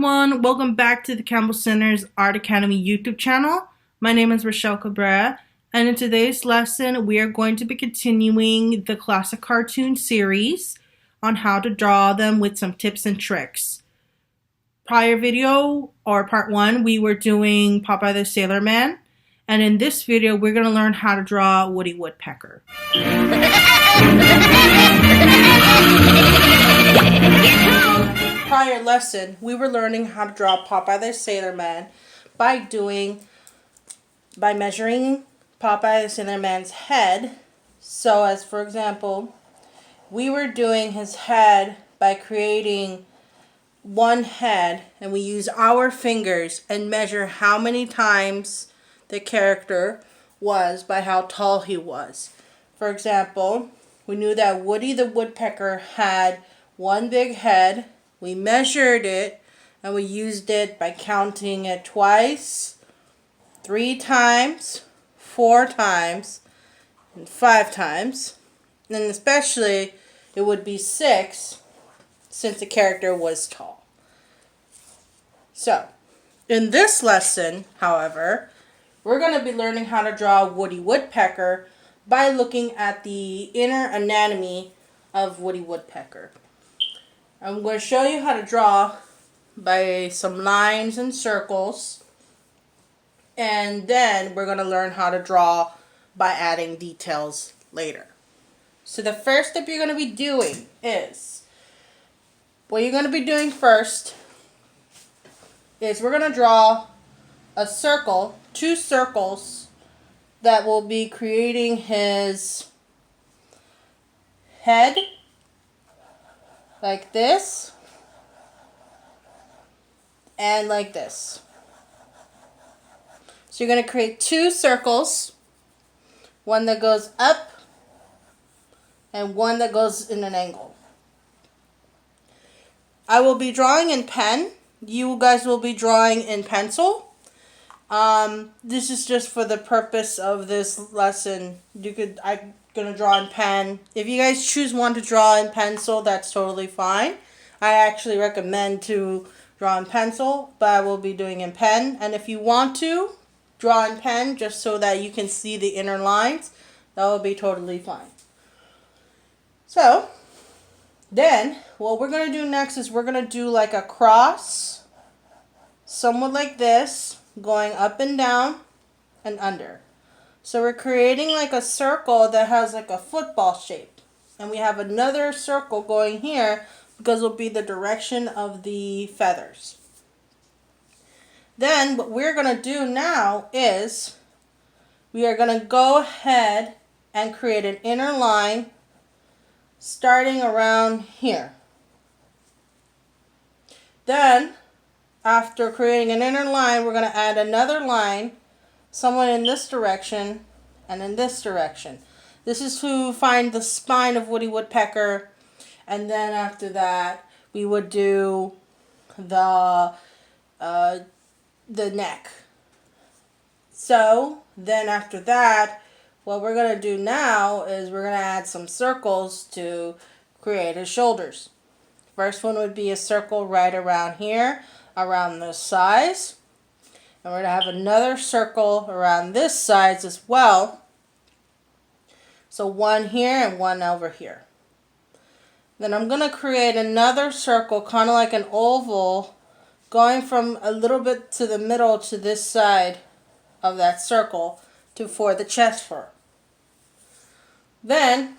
everyone, welcome back to the Campbell Center's Art Academy YouTube channel. My name is Rochelle Cabrera, and in today's lesson we are going to be continuing the classic cartoon series on how to draw them with some tips and tricks. Prior video, or part 1, we were doing Popeye the Sailor Man, and in this video we're going to learn how to draw Woody Woodpecker. Prior lesson, we were learning how to draw Popeye the Sailor Man by measuring Popeye the Sailor Man's head. So as for example, we were doing his head by creating one head, and we use our fingers and measure how many times the character was by how tall he was. For example, we knew that Woody the Woodpecker had one big head. We measured it, and we used it by counting it twice, 3 times, 4 times, and 5 times. And then especially, it would be 6, since the character was tall. So, in this lesson, however, we're going to be learning how to draw Woody Woodpecker by looking at the inner anatomy of Woody Woodpecker. I'm going to show you how to draw by some lines and circles, and then we're going to learn how to draw by adding details later. So the first step you're going to be doing is, what you're going to be doing first is we're going to draw a circle, 2 circles that will be creating his head, like this, and like this. So you're going to create 2 circles, one that goes up and one that goes in an angle. I will be drawing in pen. You guys will be drawing in pencil. This is just for the purpose of this lesson. I'm going to draw in pen. If you guys choose one to draw in pencil, that's totally fine. I actually recommend to draw in pencil, but I will be doing in pen. And if you want to draw in pen just so that you can see the inner lines, that will be totally fine. So, then, what we're going to do next is we're going to do like a cross, somewhat like this, going up and down and under. So we're creating like a circle that has like a football shape. And we have another circle going here because it'll be the direction of the feathers. Then what we're going to do now is we are going to go ahead and create an inner line starting around here. Then, after creating an inner line, we're going to add another line, somewhat in this direction and in this direction. This is to find the spine of Woody Woodpecker, and then after that, we would do the neck. So, then after that, what we're going to do now is we're going to add some circles to create his shoulders. First one would be a circle right around here, around this size. And we're going to have another circle around this size as well. So one here and one over here. Then I'm going to create another circle, kind of like an oval, going from a little bit to the middle to this side of that circle for the chest fur. Then,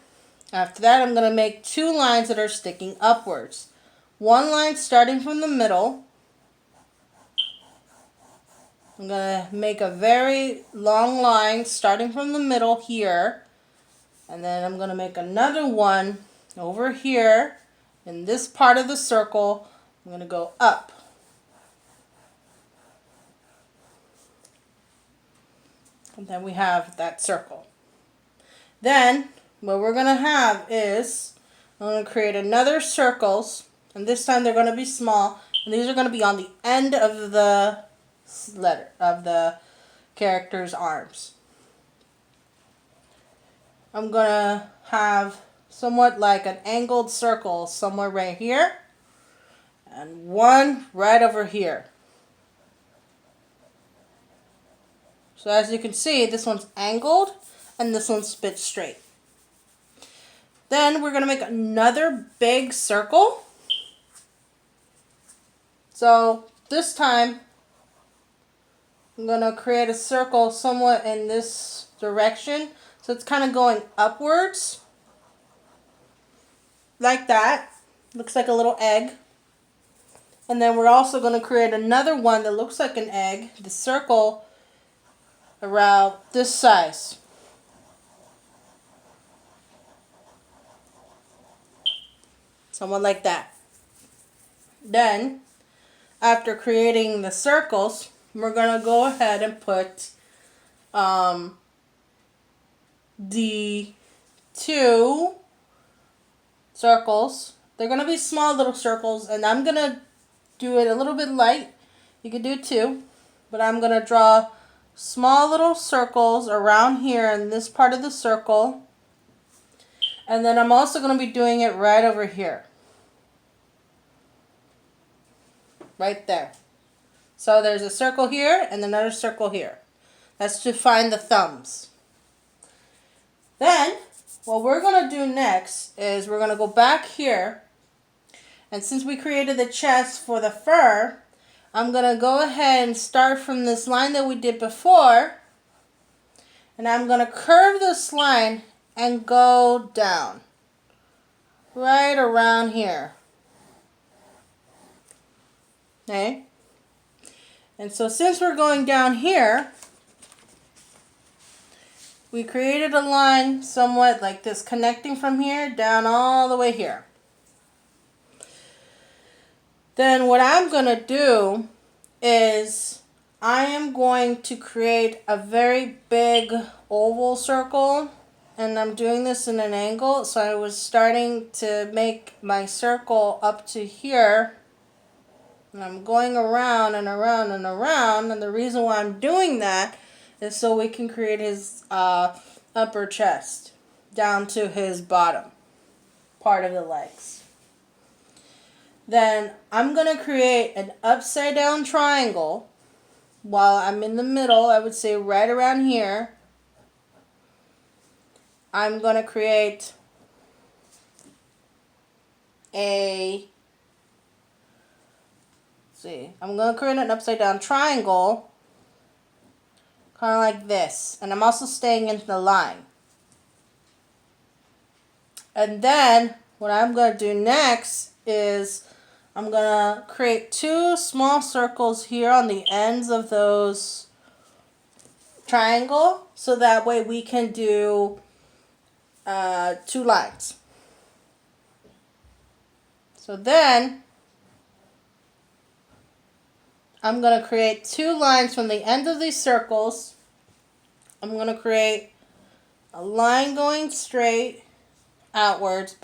after that, I'm going to make 2 lines that are sticking upwards. One line starting from the middle. I'm going to make a very long line starting from the middle here. And then I'm going to make another one over here. In this part of the circle, I'm going to go up. And then we have that circle. Then, what we're going to have is, I'm going to create another circles. And this time they're going to be small. And these are going to be on the end of the letter of the character's arms. I'm going to have somewhat like an angled circle somewhere right here. and one right over here. So as you can see, this one's angled and this one's spit straight. Then we're going to make another big circle. So this time I'm going to create a circle somewhat in this direction. So it's kind of going upwards like that. Looks like a little egg. And then we're also going to create another one that looks like an egg. The circle around this size. Somewhat like that. Then, after creating the circles, we're going to go ahead and put the two circles. They're going to be small little circles, and I'm going to do it a little bit light. You can do two, but I'm going to draw small little circles around here in this part of the circle. And then I'm also going to be doing it right over here. Right there. So there's a circle here and another circle here. That's to find the thumbs. Then, what we're going to do next is we're going to go back here. And since we created the chest for the fur, I'm going to go ahead and start from this line that we did before. And I'm going to curve this line and go down. Right around here. Okay? And so since we're going down here, we created a line somewhat like this, connecting from here down all the way here. Then what I'm going to do is I am going to create a very big oval circle. And I'm doing this in an angle. So I was starting to make my circle up to here. And I'm going around and around and around. And the reason why I'm doing that is so we can create his upper chest down to his bottom part of the legs. Then I'm going to create an upside down triangle while I'm in the middle. I would say right around here. I'm going to create I'm going to create an upside down triangle, kind of like this. And I'm also staying in the line. And then what I'm going to do next is I'm going to create two small circles here on the ends of those triangle. So that way we can do two lines. So then I'm going to create two lines from the end of these circles. I'm going to create a line going straight outwards,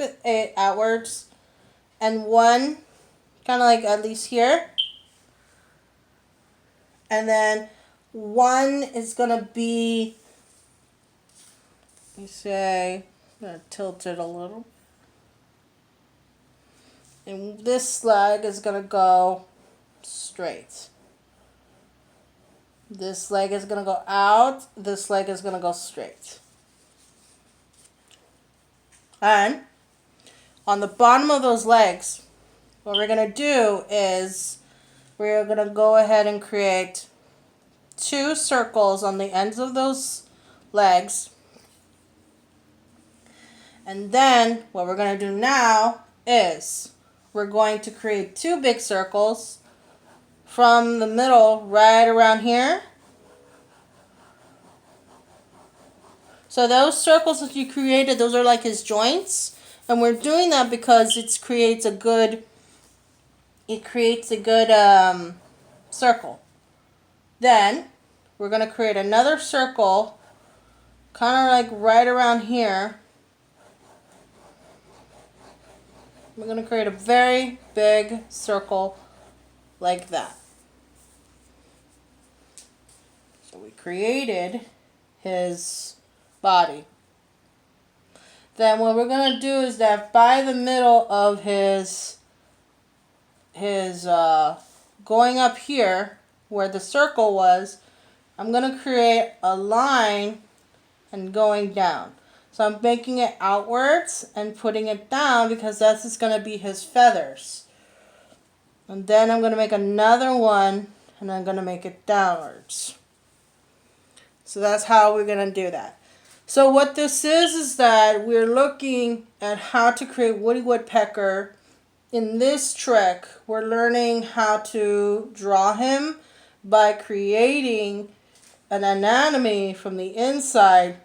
and one kind of like at least here. And then one is going to be, I'm going to tilt it a little. And this leg is going to go straight. This leg is going to go out. This leg is going to go straight. And on the bottom of those legs, what we're going to do is we're going to go ahead and create two circles on the ends of those legs. And then what we're going to do now is we're going to create two big circles from the middle right around here. So those circles that you created, those are like his joints. And we're doing that because it creates a good circle. Then we're going to create another circle kind of like right around here. We're going to create a very big circle like that. So we created his body. Then what we're going to do is that by the middle of his his going up here where the circle was, I'm going to create a line and going down. So I'm making it outwards and putting it down because that's just going to be his feathers. And then I'm going to make another one and I'm going to make it downwards. So that's how we're going to do that. So what this is that we're looking at how to create Woody Woodpecker. In this trick, we're learning how to draw him by creating an anatomy from the inside,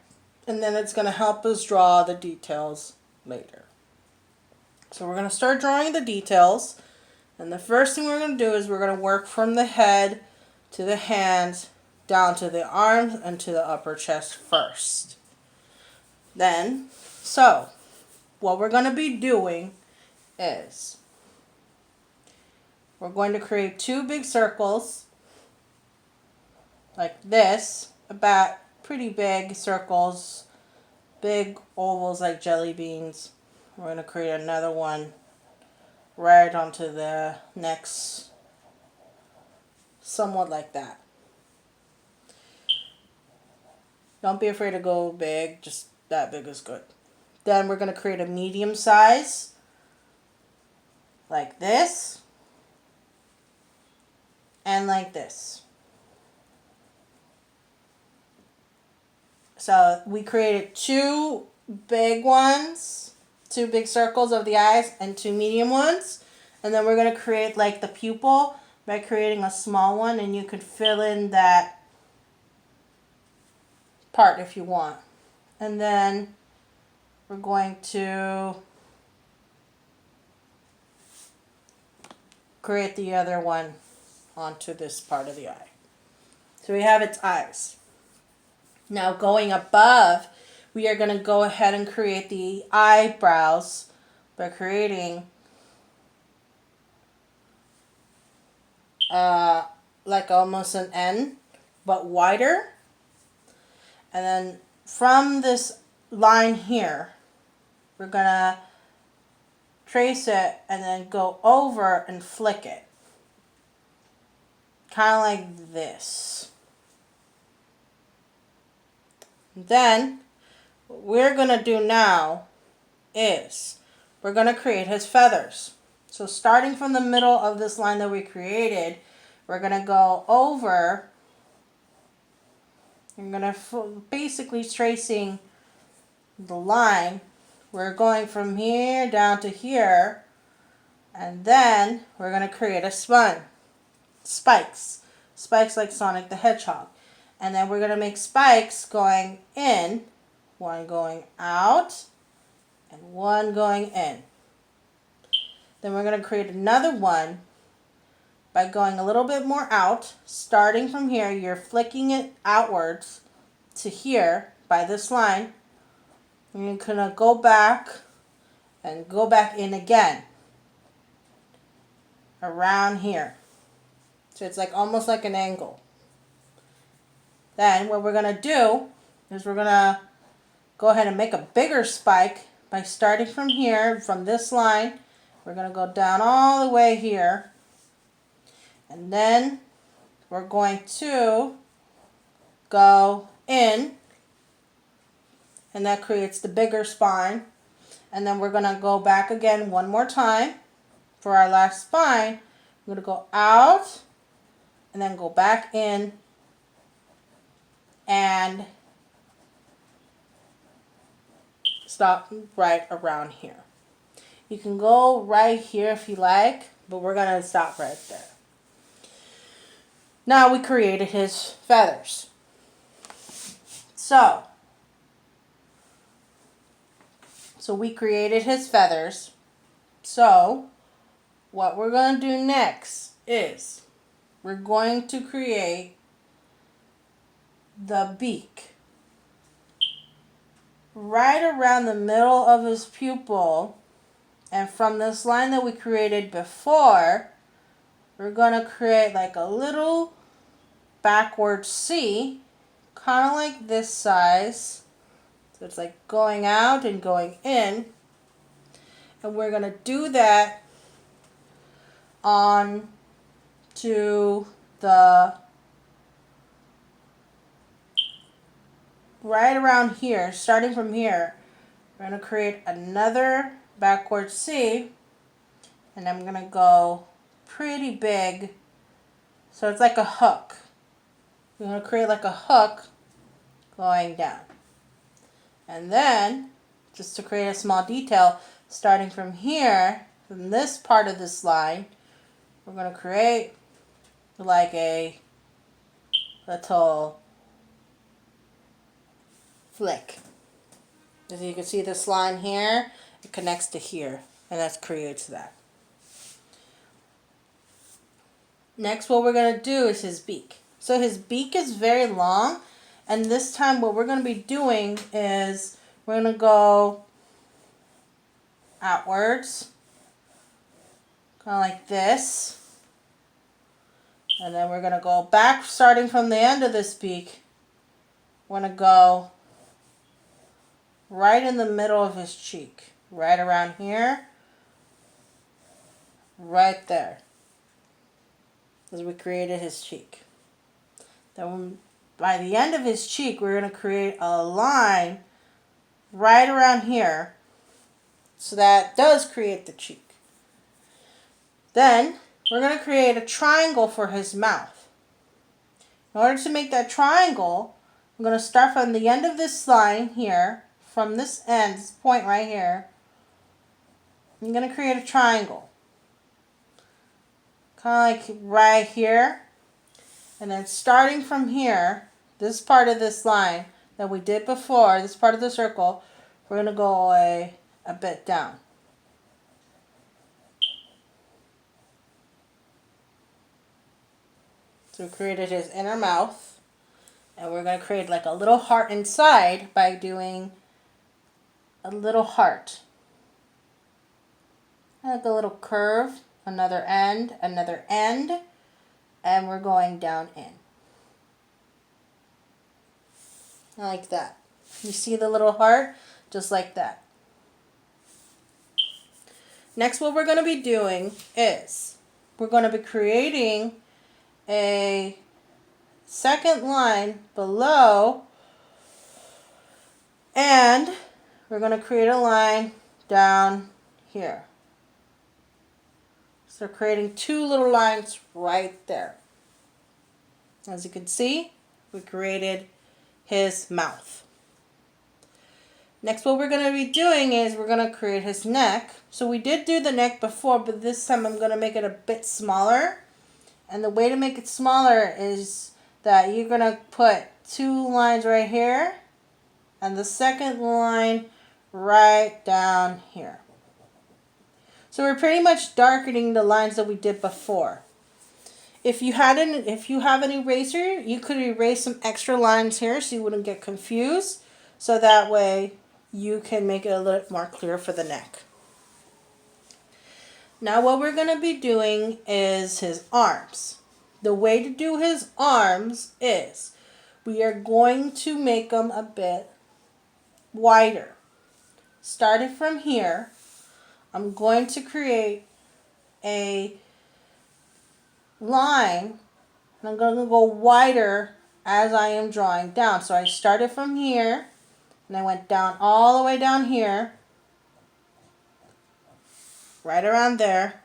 and then it's going to help us draw the details later. So we're going to start drawing the details, and the first thing we're going to do is we're going to work from the head to the hands, down to the arms, and to the upper chest first. Then, so, what we're going to be doing is we're going to create 2 big circles like this, about pretty big circles, big ovals like jelly beans. We're going to create another one right onto the next, somewhat like that. Don't be afraid to go big, just that big is good. Then we're going to create a medium size like this and like this. So we created 2 big ones, 2 big circles of the eyes and 2 medium ones. And then we're going to create like the pupil by creating a small one, and you could fill in that part if you want. And then we're going to create the other one onto this part of the eye. So we have its eyes. Now going above, we are going to go ahead and create the eyebrows by creating like almost an N, but wider. And then from this line here, we're going to trace it and then go over and flick it. Kind of like this. Then, what we're going to do now is we're going to create his feathers. So starting from the middle of this line that we created, we're going to go over. You're going to basically tracing the line. We're going from here down to here, and then we're going to create a spikes like Sonic the Hedgehog. And then we're going to make spikes going in, one going out, and one going in. Then we're going to create another one by going a little bit more out. Starting from here, you're flicking it outwards to here by this line. And you're going to go back and go back in again around here. So it's like almost like an angle. Then what we're going to do is we're going to go ahead and make a bigger spike by starting from here, from this line. We're going to go down all the way here. And then we're going to go in. And that creates the bigger spine. And then we're going to go back again one more time for our last spine. We're going to go out and then go back in and stop right around here. You can go right here if you like, but we're going to stop right there. Now we created his feathers. So we created his feathers. So what we're going to do next is we're going to create the beak. Right around the middle of his pupil, and from this line that we created before, we're going to create like a little backward C, kind of like this size. So it's like going out and going in. And we're going to do that on to the right around here, starting from here. We're going to create another backward C, and I'm going to go pretty big, so it's like a hook. We're going to create like a hook going down. And then, just to create a small detail, starting from here, from this part of this line, we're going to create like a little flick. As you can see, this line here, it connects to here, and that creates that. Next, what we're going to do is his beak. So his beak is very long, and this time what we're going to be doing is we're going to go outwards, kind of like this. And then we're going to go back, starting from the end of this beak. We're going to go right in the middle of his cheek, right around here, right there, as we created his cheek. Then by the end of his cheek, we're going to create a line right around here, so that does create the cheek. Then we're going to create a triangle for his mouth. In order to make that triangle, I'm going to start from the end of this line here, from this end, this point right here. I'm going to create a triangle. Kind of like right here. And then starting from here, this part of this line that we did before, this part of the circle, we're going to go away a bit down. So we created his inner mouth. And we're going to create like a little heart inside by doing a little heart. Like a little curve, another end, and we're going down in. Like that. You see the little heart? Just like that. Next, what we're going to be doing is we're going to be creating a second line below, and we're going to create a line down here. So creating two little lines right there. As you can see, we created his mouth. Next, what we're going to be doing is we're going to create his neck. So we did do the neck before, but this time I'm going to make it a bit smaller. And the way to make it smaller is that you're going to put two lines right here and the second line right down here. So we're pretty much darkening the lines that we did before. If you have an eraser, you could erase some extra lines here so you wouldn't get confused. So that way you can make it a little more clear for the neck. Now what we're going to be doing is his arms. The way to do his arms is we are going to make them a bit wider. Starting from here, I'm going to create a line, and I'm going to go wider as I am drawing down. So I started from here, and I went down all the way down here, right around there,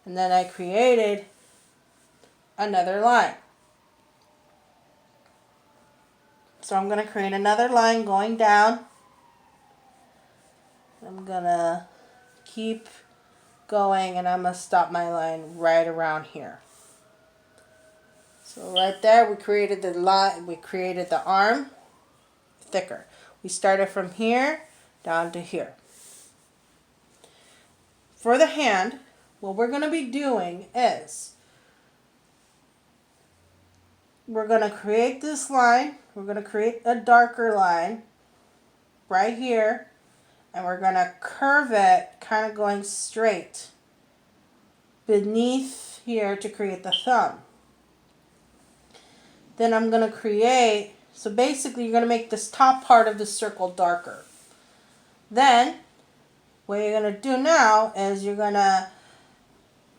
and then I created another line. So I'm going to create another line going down. I'm going to keep going, and I'm going to stop my line right around here. So right there we created the line, we created the arm thicker. We started from here down to here. For the hand, what we're going to be doing is we're going to create this line. We're going to create a darker line right here, and we're going to curve it kind of going straight beneath here to create the thumb. Then I'm going to create, so basically you're going to make this top part of the circle darker. Then what you're going to do now is you're going to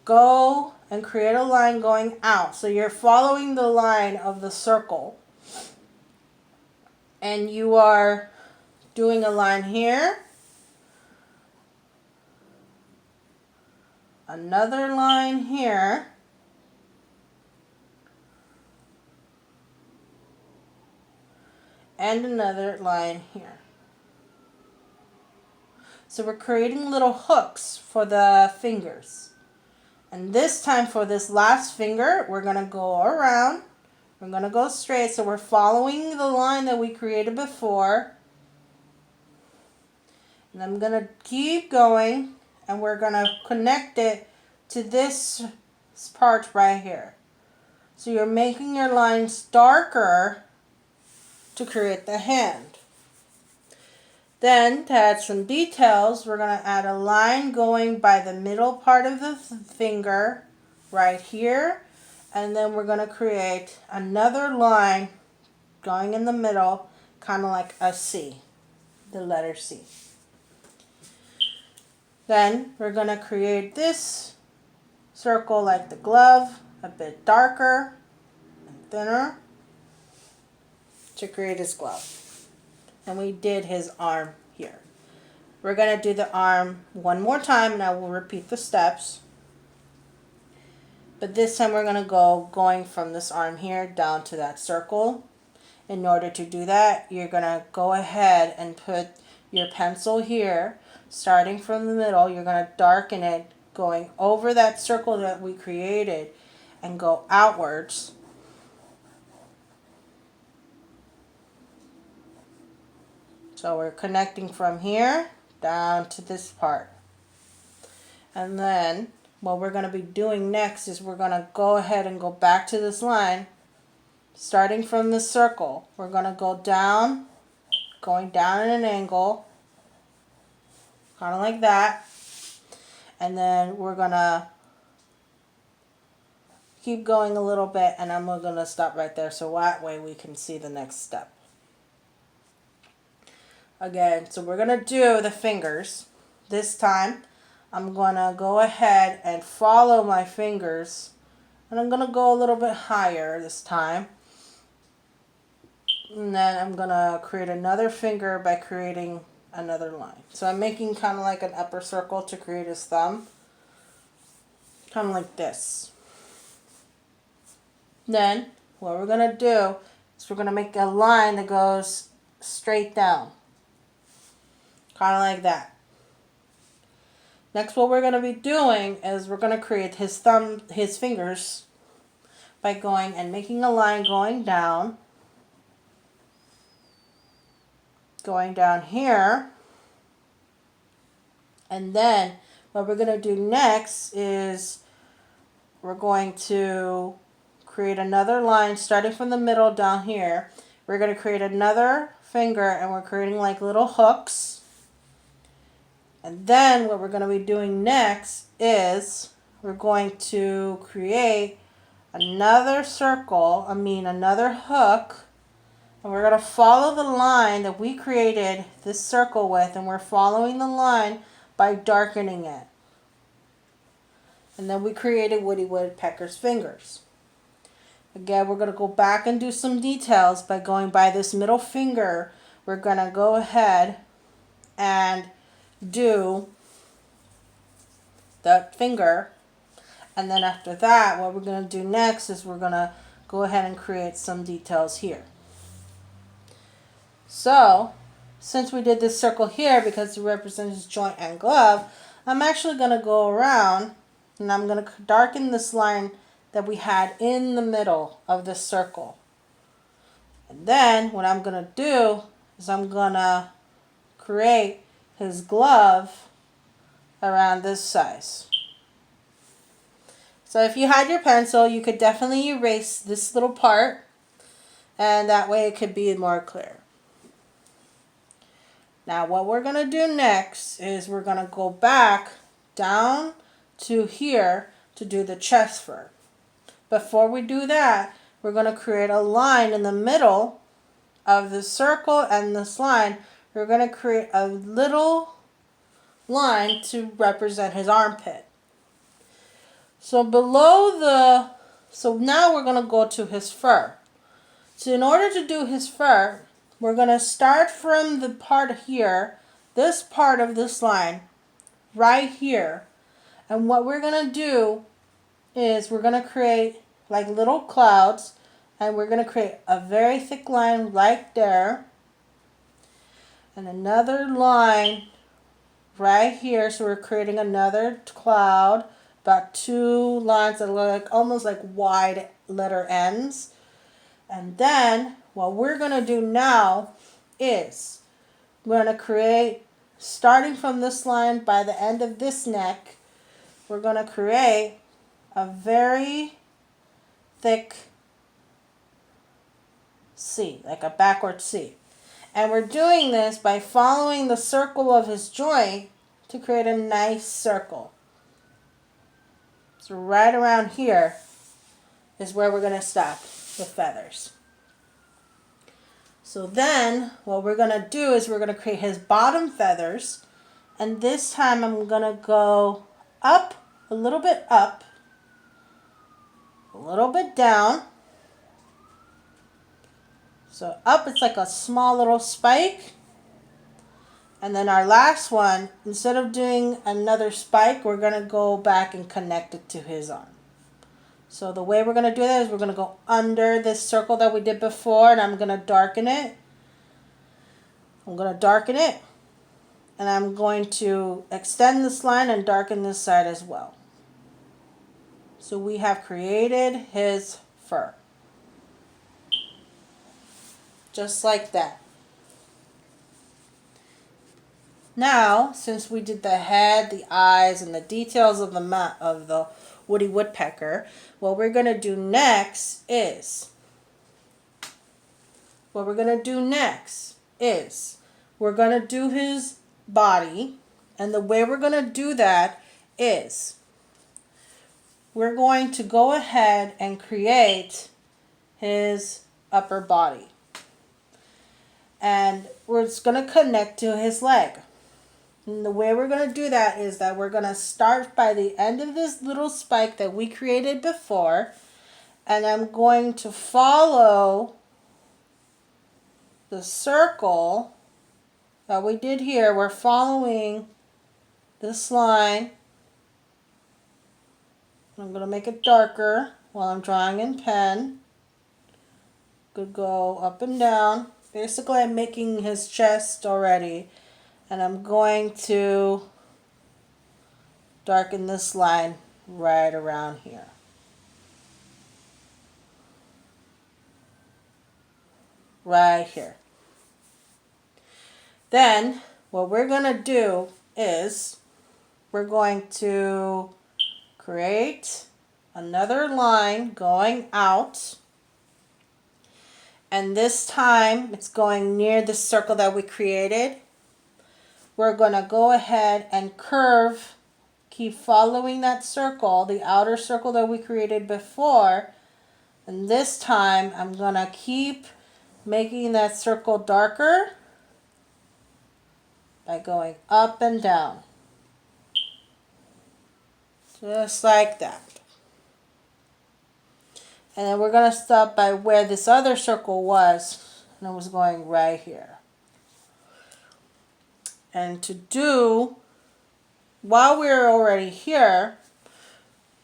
go and create a line going out. So you're following the line of the circle. And you are doing a line here. Another line here. And another line here. So we're creating little hooks for the fingers. And this time for this last finger, we're going to go around. We're going to go straight. So we're following the line that we created before. And I'm going to keep going. And we're going to connect it to this part right here. So you're making your lines darker to create the hand. Then, to add some details, we're going to add a line going by the middle part of the finger right here. And then we're going to create another line going in the middle, kind of like a C, the letter C. Then we're going to create this circle like the glove, a bit darker and thinner to create his glove. And we did his arm here. We're going to do the arm one more time and I will repeat the steps. But this time we're going to going from this arm here down to that circle. In order to do that, you're going to go ahead and put your pencil here. Starting from the middle, you're going to darken it going over that circle that we created and go outwards. So we're connecting from here down to this part. And then what we're going to be doing next is we're going to go ahead and go back to this line. Starting from the circle, we're going to go down, going down at an angle, kind of like that. And then we're going to keep going a little bit and I'm going to stop right there so that way we can see the next step. Again, so we're going to do the fingers. This time, I'm going to go ahead and follow my fingers. And I'm going to go a little bit higher this time. And then I'm going to create another finger by creating another line. So I'm making kind of like an upper circle to create his thumb. Kind of like this. Then, what we're going to do is we're going to make a line that goes straight down. Kind of like that. Next, what we're going to be doing is we're going to create his fingers by going and making a line going down here. And then what we're going to do next is we're going to create another line starting from the middle down here. We're going to create another finger and we're creating like little hooks. And then what we're going to be doing next is we're going to create another another hook. And we're going to follow the line that we created this circle with. And we're following the line by darkening it. And then we created Woody Woodpecker's fingers. Again, we're going to go back and do some details by going by this middle finger. We're going to go ahead and do that finger, and then after that what we're going to do next is we're going to go ahead and create some details here. So since we did this circle here because it represents his joint and glove, I'm actually going to go around and I'm going to darken this line that we had in the middle of this circle. And then what I'm going to do is I'm going to create his glove around this size. So if you had your pencil, you could definitely erase this little part, and that way it could be more clear. Now what we're going to do next is we're going to go back down to here to do the chest fur. Before we do that, we're going to create a line in the middle of the circle and this line. We're going to create a little line to represent his armpit. So now we're going to go to his fur. So in order to do his fur, we're going to start from the part here, this part of this line, right here. And what we're going to do is we're going to create like little clouds, and we're going to create a very thick line right there, and another line right here. So we're creating another cloud, about 2 lines that look almost like wide letter N's. And then what we're going to do now is we're going to create, starting from this line by the end of this neck, we're going to create a very thick C, like a backward C. And we're doing this by following the circle of his joint to create a nice circle. So right around here is where we're going to stop the feathers. So then what we're going to do is we're going to create his bottom feathers. And this time I'm going to go up, a little bit up, a little bit down. So up, it's like a small little spike. And then our last one, instead of doing another spike, we're going to go back and connect it to his arm. So the way we're going to do that is we're going to go under this circle that we did before, and I'm going to darken it. I'm going to darken it. And I'm going to extend this line and darken this side as well. So we have created his fur. Just like that. Now, since we did the head, the eyes, and the details of the Woody Woodpecker, what we're going to do next is we're going to do his body. And the way we're going to do that is we're going to go ahead and create his upper body. And we're just going to connect to his leg. And the way we're going to do that is that we're going to start by the end of this little spike that we created before. And I'm going to follow the circle that we did here. We're following this line. I'm going to make it darker while I'm drawing in pen. Could go up and down. Basically, I'm making his chest already. And I'm going to darken this line right around here. Right here. Then, what we're going to do is we're going to create another line going out. And this time, it's going near the circle that we created. We're going to go ahead and curve, keep following that circle, the outer circle that we created before. And this time, I'm going to keep making that circle darker by going up and down. Just like that. And then we're going to stop by where this other circle was, and it was going right here. And to do, while we're already here,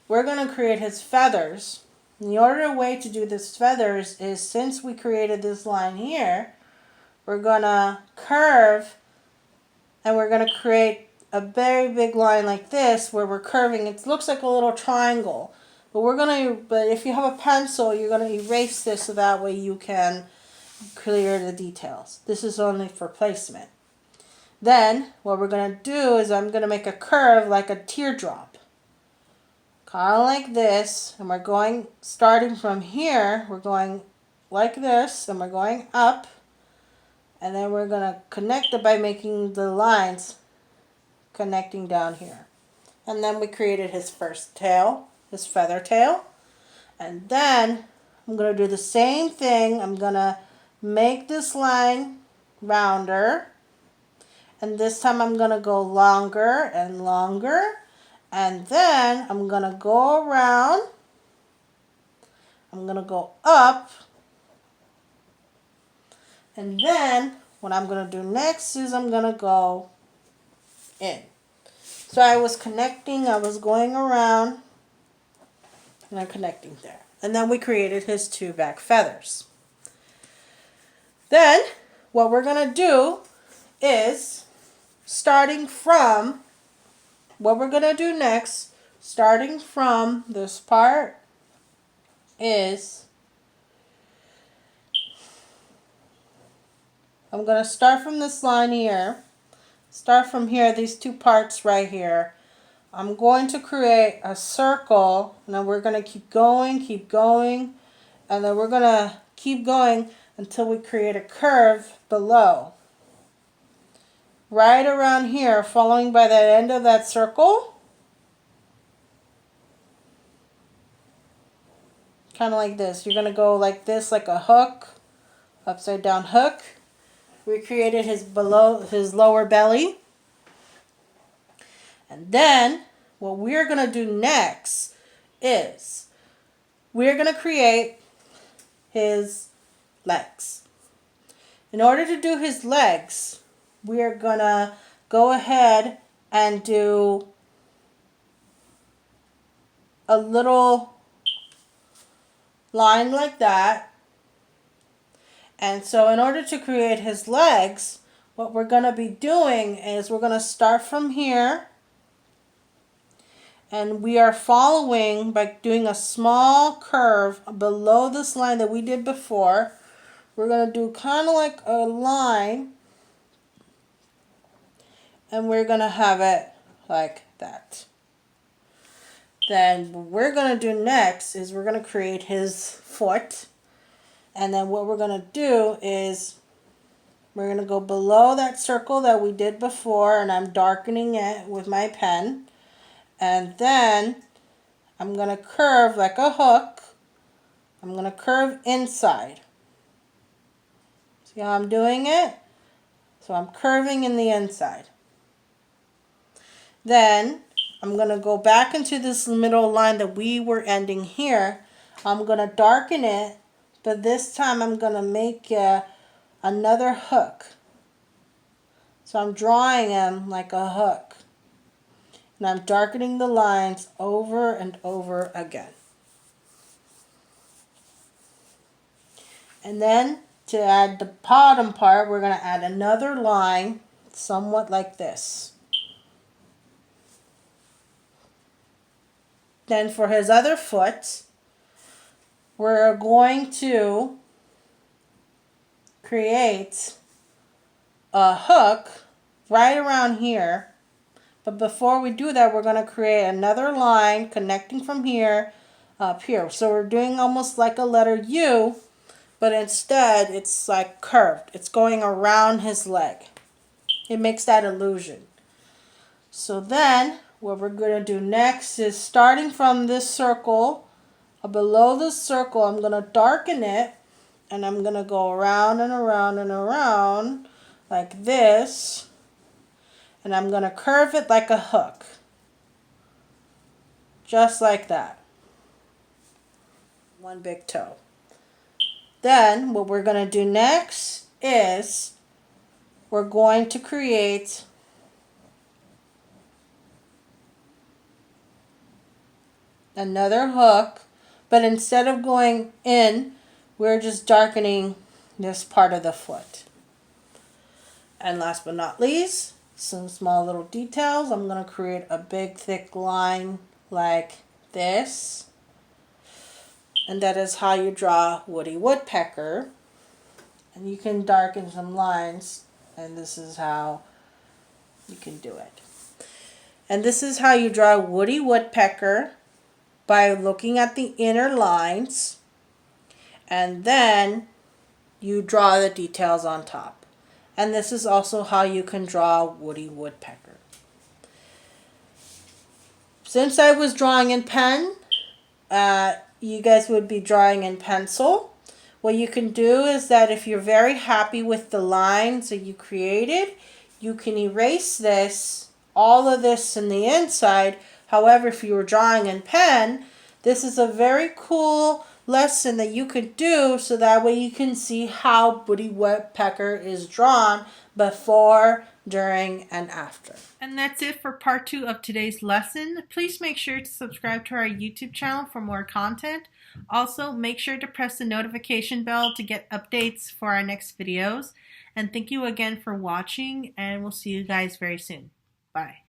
we're going to create his feathers. And the order way to do this feathers is, since we created this line here, we're going to curve, and we're going to create a very big line like this where we're curving. It looks like a little triangle. But if you have a pencil, you're going to erase this so that way you can clear the details. This is only for placement. Then, what we're going to do is I'm going to make a curve like a teardrop. Kind of like this. And we're going, starting from here, we're going like this, and we're going up. And then we're going to connect it by making the lines connecting down here. And then we created his first tail, his feather tail. And then I'm going to do the same thing. I'm going to make this line rounder. And this time I'm going to go longer and longer. And then I'm going to go around. I'm going to go up. And then what I'm going to do next is I'm going to go in. So I was connecting, I was going around, and I'm connecting there. And then we created his 2 back feathers. Then what we're going to do is, starting from, what we're going to do next, starting from this part, is I'm going to start from this line here. Start from here, these 2 parts right here. I'm going to create a circle, and then we're going to keep going, and then we're going to keep going until we create a curve below. Right around here, following by the end of that circle. Kind of like this. You're going to go like this, like a hook, upside down hook. We created his lower belly. And then what we're going to do next is we're going to create his legs. In order to do his legs, we're going to go ahead and do a little line like that. And so in order to create his legs, what we're going to be doing is we're going to start from here. And we are following by doing a small curve below this line that we did before. We're going to do kind of like a line. And we're going to have it like that. Then what we're going to do next is we're going to create his foot. And then what we're going to do is we're going to go below that circle that we did before. And I'm darkening it with my pen. And then I'm going to curve like a hook. I'm going to curve inside. See how I'm doing it? So I'm curving in the inside. Then I'm going to go back into this middle line that we were ending here. I'm going to darken it, but this time I'm going to make another hook. So I'm drawing him like a hook. And I'm darkening the lines over and over again. And then to add the bottom part, we're going to add another line somewhat like this. Then for his other foot, we're going to create a hook right around here. But before we do that, we're going to create another line connecting from here up here. So we're doing almost like a letter U, but instead it's like curved. It's going around his leg. It makes that illusion. So then what we're going to do next is starting from this circle, below this circle, I'm going to darken it, and I'm going to go around and around and around like this. And I'm going to curve it like a hook. Just like that. One big toe. Then what we're going to do next is we're going to create another hook. But instead of going in, we're just darkening this part of the foot. And last but not least, some small little details. I'm going to create a big thick line like this. And that is how you draw Woody Woodpecker. And you can darken some lines, and this is how you can do it. And this is how you draw Woody Woodpecker, by looking at the inner lines, and then you draw the details on top. And this is also how you can draw Woody Woodpecker. Since I was drawing in pen, you guys would be drawing in pencil. What you can do is that if you're very happy with the lines that you created, you can erase this, all of this in the inside, However, if you were drawing in pen, this is a very cool lesson that you could do so that way you can see how Woody Woodpecker is drawn before, during, and after. And that's it for part 2 of today's lesson. Please make sure to subscribe to our YouTube channel for more content. Also, make sure to press the notification bell to get updates for our next videos. And thank you again for watching, and we'll see you guys very soon. Bye.